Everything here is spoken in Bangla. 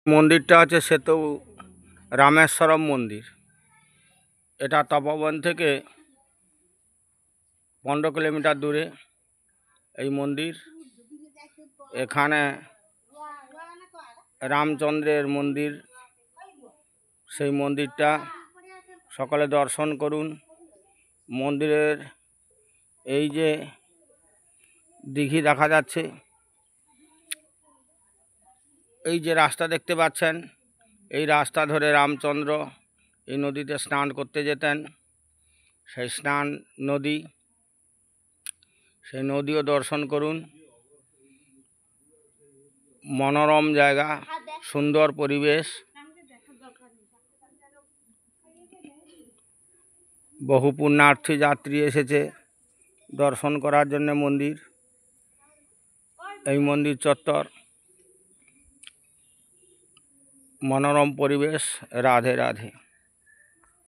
মন্দিরটা আছে সেতু রামেশ্বরম মন্দির। এটা তপোবন থেকে 15 কিলোমিটার দূরে এই মন্দির। এখানে রামচন্দ্রের মন্দির, সেই মন্দিরটা সকলে দর্শন করুন। মন্দিরের এই যে দিঘি দেখা যাচ্ছে, এই যে রাস্তা দেখতে পাচ্ছেন, এই রাস্তা ধরে রামচন্দ্র এই নদীতে স্নান করতে যেতেন। সেই স্নান নদী, সেই নদীও দর্শন করুন। মনোরম জায়গা, সুন্দর পরিবেশ। বহু পুণ্যার্থী যাত্রী এসেছে দর্শন করার জন্য মন্দির। এই মন্দির চত্বর, মনোরম পরিবেশ। রাধে রাধে।